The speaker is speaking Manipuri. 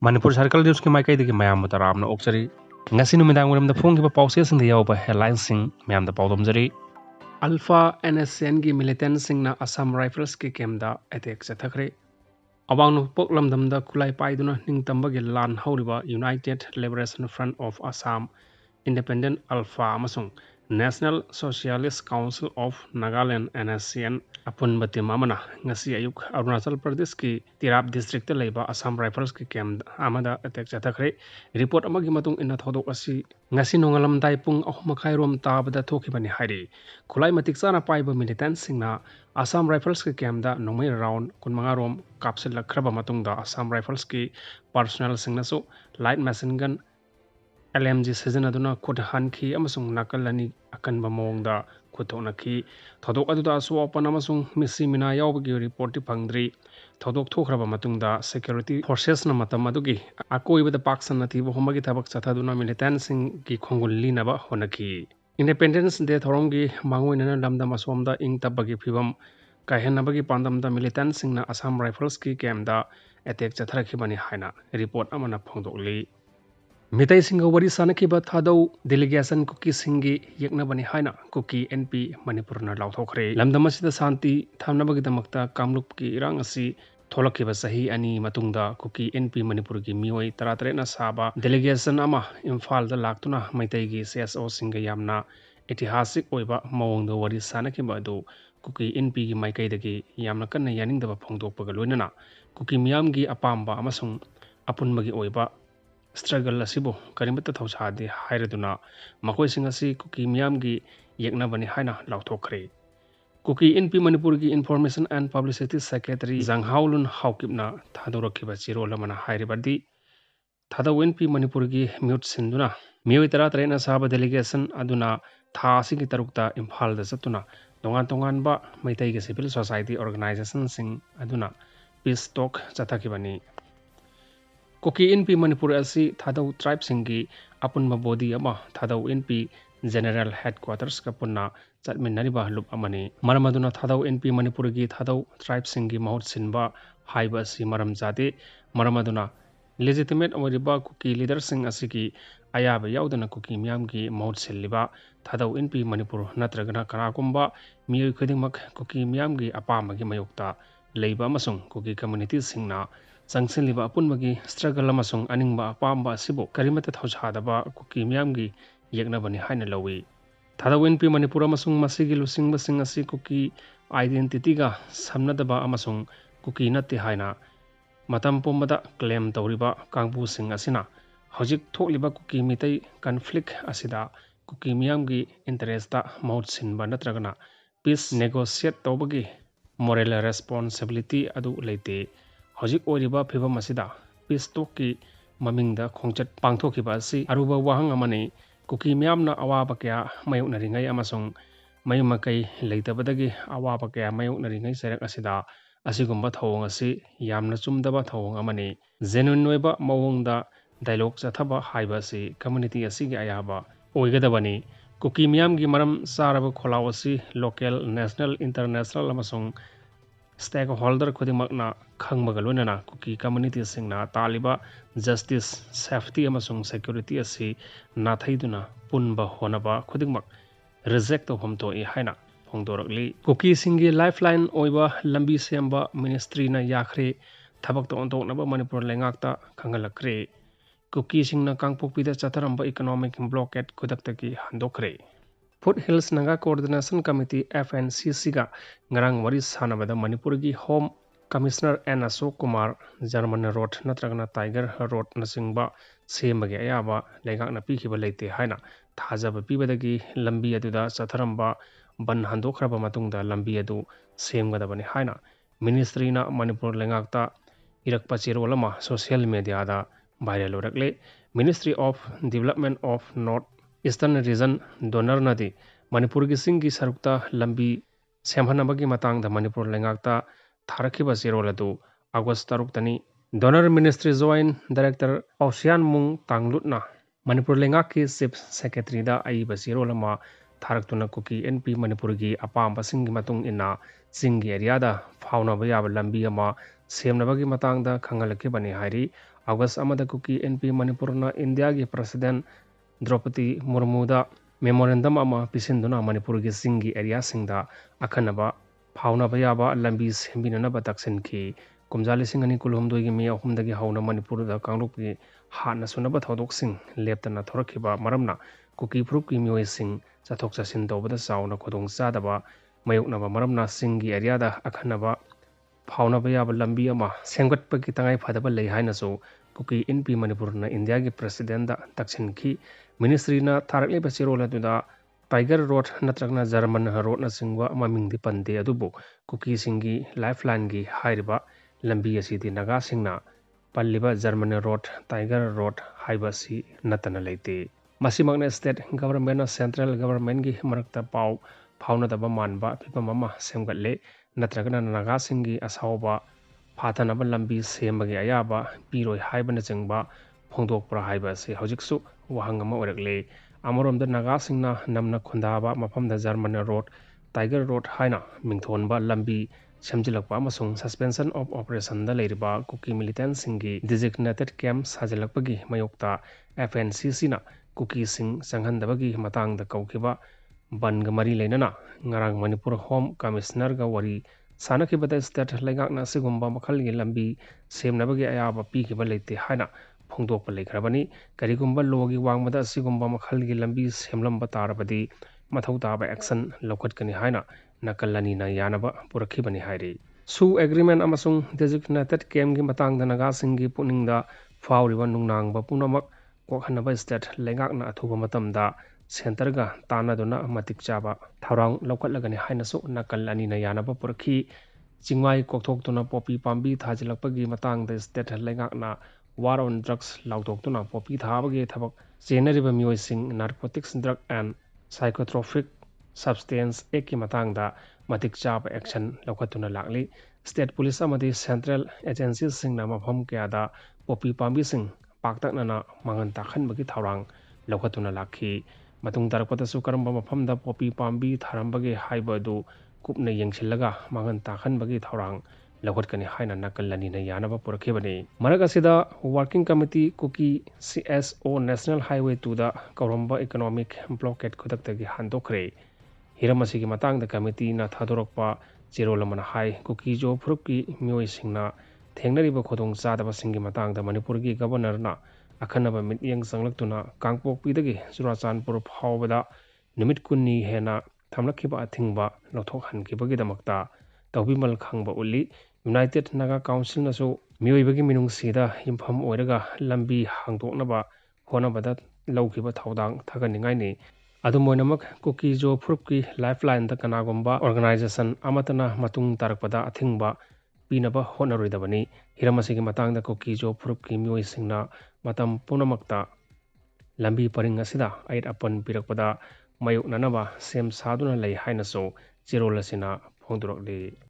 Manipur Circle News ki maikai dagi mayam mutaram na oksari ngasi numidang uram da phone ki pause sing da yaw ba headlines sing mayam da pawdom jari Alpha NSN gi militant sing na Assam Rifles ki kemda attack chathakhre awang nu poklam dam da khulai paiduna ningtamba gi lan hawriba United Liberation Front of Assam Independent Alpha amasung National Socialist Council of Nagaland NSCN apun batim amana ngasi ayuk Arunachal Pradesh ki Tirap district leba Assam Rifles ki camp amada attack chathakhre report amagi matung ina thodok asi ngasi nongalam dai pung ahmakhai rom tabada thokibani hairi khulai matik chana paiba militant singna Assam Rifles ki camp da nomai round kunmanga rom kapsil lakraba matung da Assam Rifles ki personnel singna so light machine gun LMG sizinaduna khut hanki amasung nakalani akanba mawngda khuthoknaki thodok aduda aswapan amasung misi mina yawbagi report ti phangdri thodok thokhraba matungda security forces na matam adugi akoibada paksan nati bohomagi thabak chathaduna militant sing ki khongul linaba honaki Independence Day thoromgi mangoinana lamdam asomda ing tabagi phibam kahenabagi pandamda militant singna Assam Rifles ki camda attack chatharakibani haina report amana phongdokli Mitai singa wari sanakiba thadau delegation kuki singi yeknabani haina kuki NP Manipur na lauthokre lamdamasida santi thamnabagidamakta kamlup ki irang asi tholakhiba sahi ani matungda kuki NP Manipur gi mioi taratare na saba delegation ama imphal da laktuna maitai gi CSO singa yamna ऐतिहासिक ओइबा मवंग वरी सानकिबा दो cookie NP gi maikai dagi yamna kanna yaningdaba phongdokpaga loinana kuki miyam gi apamba amasung apunmagi oiba struggle asibo karimata thawsadi hairaduna makoi singasi kuki miyam gi yeknabani haina lauthokre kuki NP Manipur gi Information and Publicity Secretary Janghaulun Haukipna thadorokiba chiro lamana hairibadi thada NP Manipur gi mute sinduna mioi tara tarena saba delegation aduna tha sigi tarukta imphal da satuna tongan ba maitai gi civil society organization sing aduna peace talk chathakibani Koki NP Manipur asi thadau tribe singi apunma body ama thadau NP General Headquarters ka punna chatminariba lup amani maramaduna thadau NP Manipur gi thadau tribe singi mahut sinba haiba si maram jate maramaduna legitimate awariba kuki leader sing asiki ayaba yaudana kuki miyam gi mahut silliba thadau NP Manipur natragana kanakumba miyoi khudingmak kuki miyam gi apama gi mayokta leiba amasung kuki community singna Sangsinliba apunmagi struggle amasung aningba apamba asibo karimata thawchadaba kuki miyamgi yeknabani haina lawi thadau NP Manipur amasung masigi lusingba sing asi kuki identity ga samnadaba amasung kuki natti haina matam pombada claim tawriba kangbu sing asina hojik thokliba kuki mitai conflict asida kuki miyamgi interest ta mahut sinba natragana peace negotiate tawbagi moral responsibility adu leite hojik oriba phibam asida peace talk ki mamingda khongchat pangthokiba asi aruba wahang amani kuki miyamna awaba kya mayuknaringai amasung mayumakai leitabadagi awaba kya mayuknaringai serak asida asigumba thawong asi yamna chumdaba thawong amani genuine noiba mawongda dialogue chathaba haiba asi community asigi ayaba oigadabani kuki miyamgi maram saraba kholaw asi local national international amasung stakeholder khudimakna khangmaga loinana kuki community singna taliba justice safety amasung security asi nathaiduna punba honaba khudimak reject homto e haina phongdorakli kuki singi lifeline oiba lambi semba ministry na yakhre thabak to ontoknaba Manipur lengakta khangalakre kuki singna kangpokpida chatharamba economic blockade khudaktaki handokhre Foothills Naga Coordination Committee FNCC ga ngarang wari sanabada Manipur gi Home Commissioner N Ashok Kumar German Road natragana Tiger Road nasingba semagi ayaba lengakna pikhiba leite haina thajaba pibadagi lambi aduda chatharamba ban handokhraba matungda lambi adu semgadabani haina Ministry na Manipur lengakta irakpa chirolama social media da viral orakle Ministry of Development of North Eastern Region Donor Nadi Manipur gi singi sarukta lambi semhanabagi matangda Manipur lengakta tharakiba zeroladu August taruktani Donor Ministry Joint Director Ausian Mung Tanglutna Manipur lengaki Chief Secretary da aiba zerolama tharaktuna kuki NP Manipur gi apamba singi matung ina singi area da fauna bayaba lambi ama semnabagi matangda khangalakibani hairi August amada kuki NP Manipurna India gi President Draupadi Murmuda memorandum ama pisinduna Manipur gi singi area singda akhanaba phauna bayaba lambi sembina ba taksinki kumjali singani kulhumdoi gi mi ahumdagi hauna Manipur da kanglupi hana sunaba thodok sing leptana thorakiba maramna kuki frup ki mioi sing chathok chasin tobada sauna khodong chadaba mayoknaba maramna singi area da akhanaba phauna bayaba lambi ama senggatpa ki tangai phadaba lei haina so kuki NP Manipur na India gi president da taksinki ministry na tharakle ba chirola tuda Tiger Road natragna German road na singwa maming di pande adubu kuki singi lifeline gi hairiba lambi asidi naga singna palliba German road Tiger road haiba si natana leite masimagna state government na central government gi marakta pau phauna daba manba pipa mama semgatle natragna naga singi asauba phatanaba lambi sembagi ayaba piroi haibana chengba phongdokpra haiba se hojiksu wahangama orakle Amorom the Naga Singna Namna Kundaba Mapam the German road Tiger road Haina Mingthonba Lambi Shamjilakpa Masung suspension of operation the Ladiba Kuki militant Singi designated camp Sajalapagi Mayokta FNCC na Kuki Sing Sanghandabagi Matang the Kaukiba Bangamari Lenana Ngarang Manipur Home Commissioner Gawari Sanakibata state Lagakna Sigumba Makalgi Lambi Same Nabagi Ayaba Pikiba Late Haina Phongdokpa leikhrabani karigumba logi wangmada sigumba makhalgi lambi semlamba tarabadi mathau taba action lokhatkani haina nakalani na yanaba purakhibani hairi su agreement amasung designated camp gi matangda naga singi puningda fauriba nungnangba punamak kokhanaba state lengakna athuba matamda center ga tanaduna matik chaba tharang lokhatlagani haina su nakalani na yanaba purakhi chingmai kokthokduna popi pambi thajilakpagi matangda state lengakna war on drugs lautokuna popi thabage thabak chenariba mioising narcotics drug and psychotropic substance eki matangda matik chap action lokhatuna lakli state police amadi central agencies singna mafam kyada popi pambi sing paktaknana mangan takhanbagi thawrang lokhatuna lakhi matung tarakpata su karamba mafamda popi pambi tharambage haibadu kupna yengchillaga mangan takhanbagi thawrang Lokhatkani haina nakalani na yanaba purakhibani maragasida working committee kuki CSO National Highway 2 da Kauramba economic blockade khodaktagi handokhre hiramasigi matang da committee na thadorokpa chirolamana hai kuki jo phurupki mioi singna thengnariba khodong chadaba singi matang da Manipur gi governor na akhanaba mityeng sanglaktuna kangpokpi dagi Surachanpur phawbada numit kunni hena thamlakhiba athingba lothok hankibagi damakta tawbimal khangba uli United Naga Council na so miyoibagi minung sida impham oiraga lambi hangdoknaba honabada lawkiba thawdang thaganingai ni adumoinamak kuki jo phurupki lifeline da kanagomba organization amatana matung tarakpada athingba pinaba honaroidabani hiramasigi matangda kuki jo phurupki miyoi singna matam punamakta lambi paring asida ait apan pirakpada mayuk nanaba sem saduna lei haina so chirolasina phongdurokli